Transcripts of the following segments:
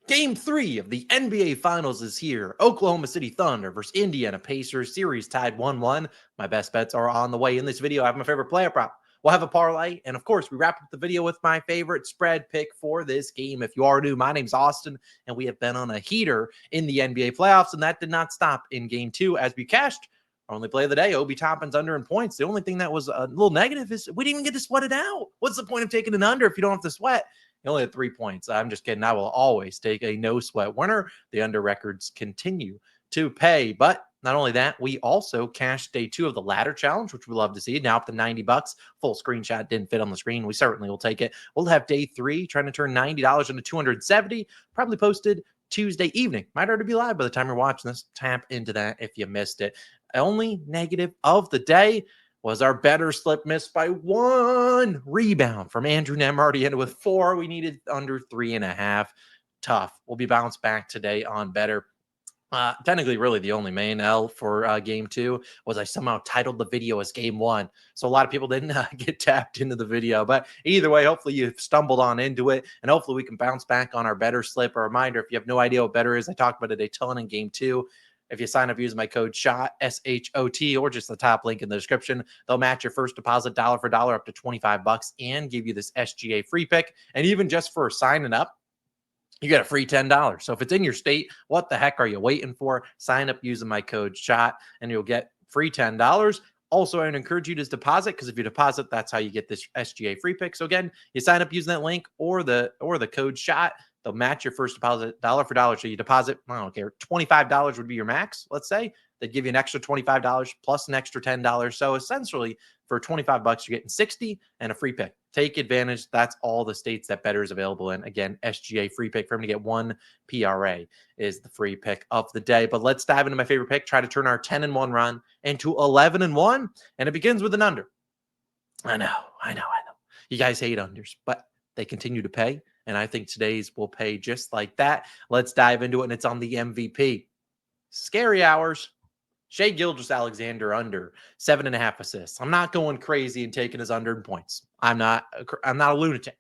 Game 3 of the NBA Finals is here. Oklahoma City Thunder versus Indiana Pacers. Series tied 1-1. My best bets are on the way. In this video, I have my favorite player prop. We'll have a parlay. And of course, we wrap up the video with my favorite spread pick for this game. If you are new, my name's Austin, and we have been on a heater in the NBA playoffs, and that did not stop in Game 2 as we cashed our only play of the day, Obi Toppin's under in points. The only thing that was a little negative is we didn't even get to sweat it out. What's the point of taking an under if you don't have to sweat? He only had 3 points. I'm just kidding. I will always take a no sweat winner. The under records continue to pay. But not only that, we also cashed day 2 of the ladder challenge, which we love to see. Now up to $90. Full screenshot didn't fit on the screen. We certainly will take it. We'll have day 3 trying to turn $90 into $270. Probably posted Tuesday evening. Might already be live by the time you're watching this. Tap into that if you missed it. Only negative of the day was our Betr slip missed by 1 rebound from Andrew Nemhardy ended with 4. We needed under 3.5. Tough. We'll be bounced back today on Betr. Technically, really the only main L for Game 2 was I somehow titled the video as Game 1. So a lot of people didn't get tapped into the video. But either way, hopefully you've stumbled on into it. And hopefully we can bounce back on our Betr slip. A reminder, if you have no idea what Betr is, I talked about it a ton in Game 2. If you sign up using my code SHOT, SHOT, or just the top link in the description, they'll match your first deposit dollar for dollar up to $25 and give you this SGA free pick. And even just for signing up, you get a free $10. So if it's in your state, what the heck are you waiting for? Sign up using my code SHOT and you'll get free $10. Also, I would encourage you to deposit because if you deposit, that's how you get this SGA free pick. So again, you sign up using that link or the code SHOT. They'll match your first deposit dollar for dollar. So you deposit, I don't care, $25 would be your max, let's say. They'd give you an extra $25 plus an extra $10. So essentially, for $25, you're getting 60 and a free pick. Take advantage. That's all the states that Betr is available in. Again, SGA free pick for him to get 1 PRA is the free pick of the day. But let's dive into my favorite pick. Try to turn our 10-1 run into 11-1. And it begins with an under. I know. You guys hate unders, but they continue to pay. And I think today's will pay just like that. Let's dive into it. And it's on the MVP. Scary hours. Shai Gilgeous-Alexander under 7.5 assists. I'm not going crazy and taking his under in points. I'm not a lunatic.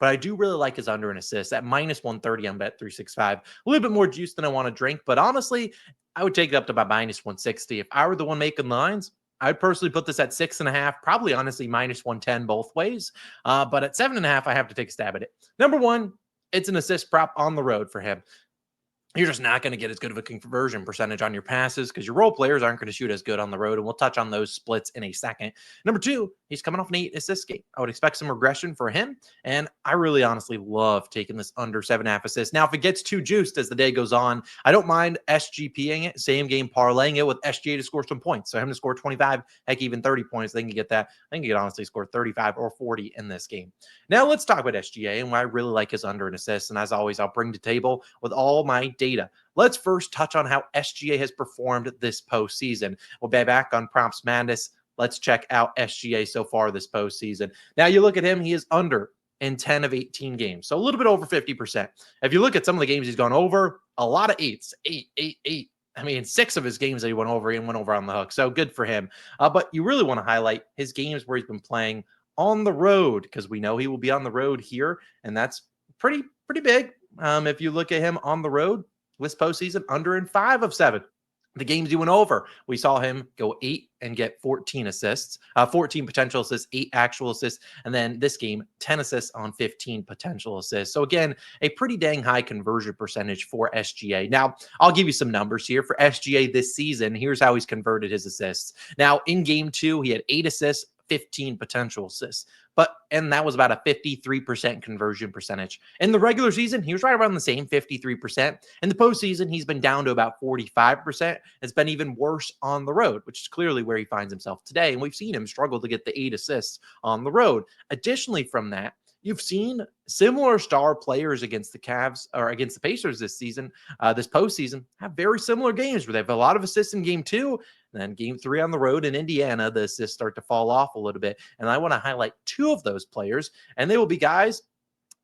But I do really like his under in assists at -130 on Bet365. A little bit more juice than I want to drink. But honestly, I would take it up to about -160. If I were the one making lines, I'd personally put this at 6.5, probably honestly -110 both ways. But at 7.5, I have to take a stab at it. Number one, it's an assist prop on the road for him. You're just not going to get as good of a conversion percentage on your passes because your role players aren't going to shoot as good on the road. And we'll touch on those splits in a second. Number 2, he's coming off an 8 assist game. I would expect some regression for him. And I really honestly love taking this under 7.5 assists. Now, if it gets too juiced as the day goes on, I don't mind SGPing it, same game parlaying it with SGA to score some points. So him to score 25, heck, even 30 points, they can get that. I think he could honestly score 35 or 40 in this game. Now let's talk about SGA and why I really like his under and assists. And as always, I'll bring to table with all my data. Let's first touch on how SGA has performed this postseason. We'll be back on Props Madness. Let's check out SGA so far this postseason. Now you look at him, he is under in 10 of 18 games. So a little bit over 50%. If you look at some of the games he's gone over, a lot of 8s, 8, 8, 8. I mean, 6 of his games that he went over on the hook. So good for him. But you really want to highlight his games where he's been playing on the road because we know he will be on the road here. And that's pretty big. If you look at him on the road, this postseason, under in 5 of 7. The games he went over, we saw him go 8 and get 14 assists, 14 potential assists, 8 actual assists. And then this game, 10 assists on 15 potential assists. So again, a pretty dang high conversion percentage for SGA. Now, I'll give you some numbers here for SGA this season. Here's how he's converted his assists. Now, in game 2, he had 8 assists, 15 potential assists. And that was about a 53% conversion percentage. In the regular season, he was right around the same 53%. In the postseason, he's been down to about 45%. It's been even worse on the road, which is clearly where he finds himself today. And we've seen him struggle to get the 8 assists on the road. Additionally, from that, you've seen similar star players against the Cavs or against the Pacers this season, this postseason, have very similar games where they have a lot of assists in game 2. And then game 3 on the road in Indiana, the assists start to fall off a little bit. And I want to highlight 2 of those players, and they will be guys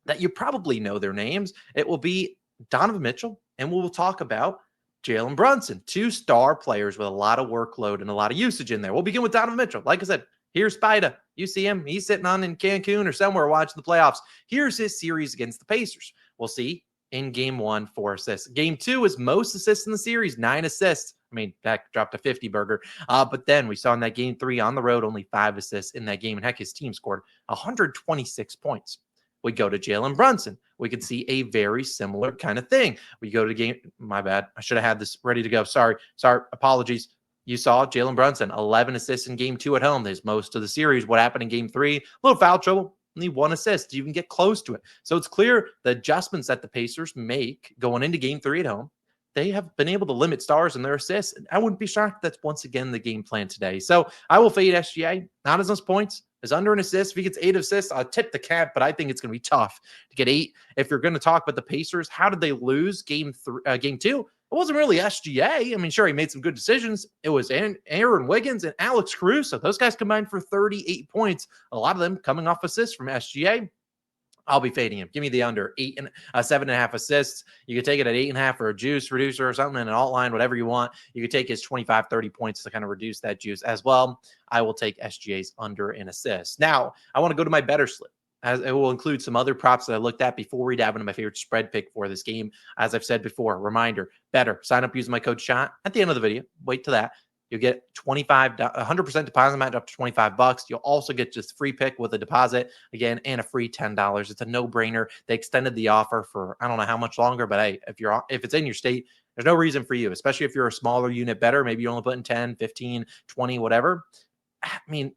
that you probably know their names. It will be Donovan Mitchell, and we'll talk about Jalen Brunson, 2 star players with a lot of workload and a lot of usage in there. We'll begin with Donovan Mitchell. Like I said, here's Spida. You see him. He's sitting on in Cancun or somewhere watching the playoffs. Here's his series against the Pacers. We'll see in game 1, 4 assists. Game 2 is most assists in the series, 9 assists. I mean, that dropped a 50 burger. But then we saw in that game 3 on the road, only 5 assists in that game. And heck, his team scored 126 points. We go to Jalen Brunson. We could see a very similar kind of thing. We go to game. My bad. I should have had this ready to go. Sorry. Apologies. You saw Jalen Brunson, 11 assists in game 2 at home. There's most of the series. What happened in game 3? A little foul trouble. Only 1 assist to even get close to it. So it's clear the adjustments that the Pacers make going into game 3 at home, they have been able to limit stars in their assists. I wouldn't be shocked that's once again the game plan today. So I will fade SGA. Not as much points as under an assist. If he gets 8 assists, I'll tip the cap, but I think it's going to be tough to get 8. If you're going to talk about the Pacers, how did they lose game 2? It wasn't really SGA. I mean, sure, he made some good decisions. It was Aaron Wiggins and Alex Caruso. Those guys combined for 38 points. A lot of them coming off assists from SGA. I'll be fading him. Give me the under 7.5 assists. You could take it at 8.5 for a juice reducer or something in an alt line, whatever you want. You could take his 25, 30 points to kind of reduce that juice as well. I will take SGA's under an assist. Now, I want to go to my better slip. As it will include some other props that I looked at before we dive into my favorite spread pick for this game. As I've said before, reminder, better. Sign up using my code SHOT at the end of the video. Wait till that. You'll get 100% deposit match up to $25. You'll also get just free pick with a deposit again and a free $10. It's a no-brainer. They extended the offer for I don't know how much longer, but hey, if it's in your state, there's no reason for you, especially if you're a smaller unit better. Maybe you're only putting 10, 15, 20, whatever. I mean,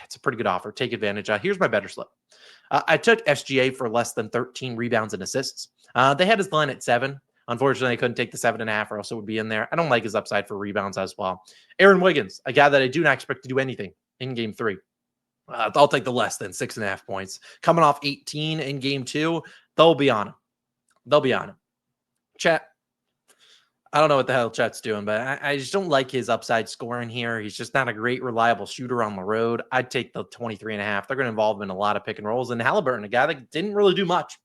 it's a pretty good offer. Take advantage. Here's my better slip. I took SGA for less than 13 rebounds and assists. They had his line at 7. Unfortunately, I couldn't take the 7.5 or else it would be in there. I don't like his upside for rebounds as well. Aaron Wiggins, a guy that I do not expect to do anything in game 3. I'll take the less than 6.5 points. Coming off 18 in game 2, they'll be on him. Chet, I don't know what the hell Chet's doing, but I just don't like his upside scoring here. He's just not a great, reliable shooter on the road. I'd take the 23.5. They're going to involve him in a lot of pick and rolls. And Halliburton, a guy that didn't really do much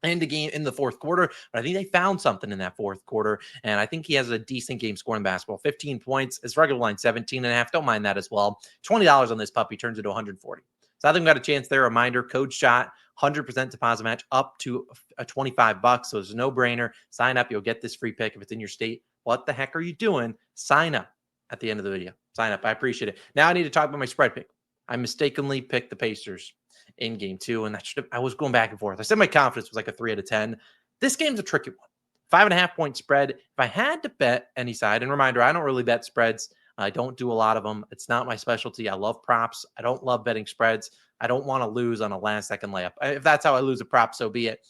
in the game in the fourth quarter, but I think they found something in that fourth quarter, and I think he has a decent game scoring basketball. 15 points. His regular line 17.5. Don't mind that as well. $20 on this puppy turns into 140. So I think we got a chance there. Reminder, code SHOT, 100% deposit match up to a $25. So it's a no-brainer. Sign up. You'll get this free pick if it's in your state. What the heck are you doing? Sign up at the end of the video. Sign up. I appreciate it. Now I need to talk about my spread pick. I mistakenly picked the Pacers in game 2, and I was going back and forth. I said my confidence was like a 3 out of 10. This game's a tricky one. 5.5 point spread. If I had to bet any side, and reminder, I don't really bet spreads. I don't do a lot of them. It's not my specialty. I love props. I don't love betting spreads. I don't want to lose on a last-second layup. If that's how I lose a prop, so be it.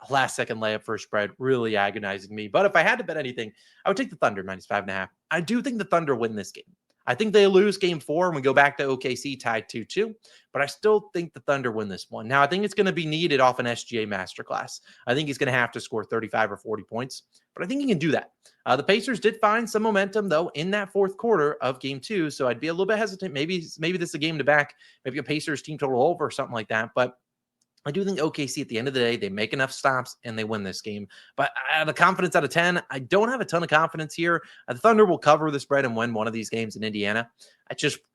A last-second layup for a spread, really agonizing me. But if I had to bet anything, I would take the Thunder minus 5.5. I do think the Thunder win this game. I think they lose game 4 and we go back to OKC tied 2-2, but I still think the Thunder win this one. Now, I think it's going to be needed off an SGA masterclass. I think he's going to have to score 35 or 40 points, but I think he can do that. The Pacers did find some momentum, though, in that fourth quarter of game 2, so I'd be a little bit hesitant. Maybe this is a game to back, maybe a Pacers team total over or something like that, but I do think OKC at the end of the day, they make enough stops and they win this game. But the confidence out of 10, I don't have a ton of confidence here. The Thunder will cover the spread and win one of these games in Indiana.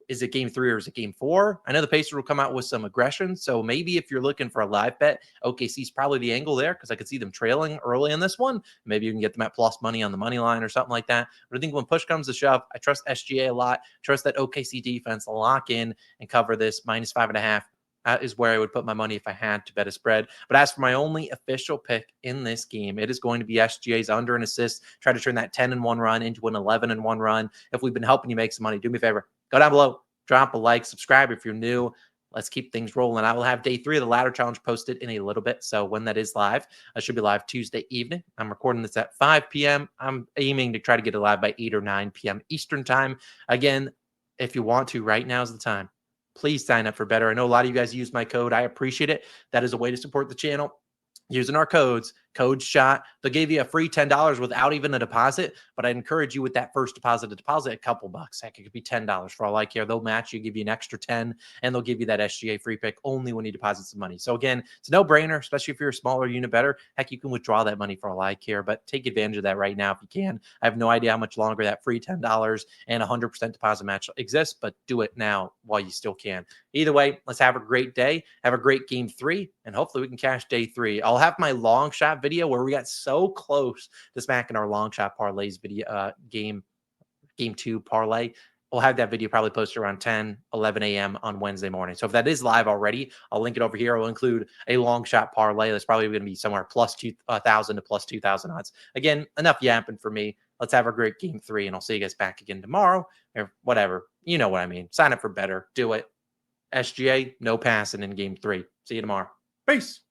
Is it game 3 or is it game 4? I know the Pacers will come out with some aggression. So maybe if you're looking for a live bet, OKC is probably the angle there because I could see them trailing early in this one. Maybe you can get them at plus money on the money line or something like that. But I think when push comes to shove, I trust SGA a lot. Trust that OKC defense to lock in and cover this minus 5.5. Is where I would put my money if I had to bet a spread. But as for my only official pick in this game, it is going to be SGA's under an assist. Try to turn that 10-1 run into an 11-1 run. If we've been helping you make some money, do me a favor. Go down below, drop a like, subscribe if you're new. Let's keep things rolling. I will have day 3 of the ladder challenge posted in a little bit. So when that is live, I should be live Tuesday evening. I'm recording this at 5 p.m. I'm aiming to try to get it live by 8 or 9 p.m. Eastern time. Again, if you want to, right now is the time. Please sign up for Betr. I know a lot of you guys use my code. I appreciate it. That is a way to support the channel. Using our codes, code SHOT. They'll give you a free $10 without even a deposit, but I encourage you with that first deposit to deposit a couple bucks. Heck, it could be $10 for all I care. They'll match you, give you an extra 10, and they'll give you that SGA free pick only when you deposit some money. So again, it's a no-brainer, especially if you're a smaller unit better. Heck, you can withdraw that money for all I care, but take advantage of that right now if you can. I have no idea how much longer that free $10 and 100% deposit match exists, but do it now while you still can. Either way, let's have a great day. Have a great game 3, and hopefully we can cash day 3. I'll have my long shot video where we got so close to smacking our long shot parlays video game 2 parlay. We'll have that video probably posted around 10, 11 a.m. on Wednesday morning. So if that is live already, I'll link it over here. I'll include a long shot parlay. That's probably going to be somewhere plus 2,000 to plus 2,000 odds. Again, enough yapping for me. Let's have a great game 3, and I'll see you guys back again tomorrow or whatever. You know what I mean. Sign up for Betr. Do it. SGA, no passing in game 3. See you tomorrow. Peace.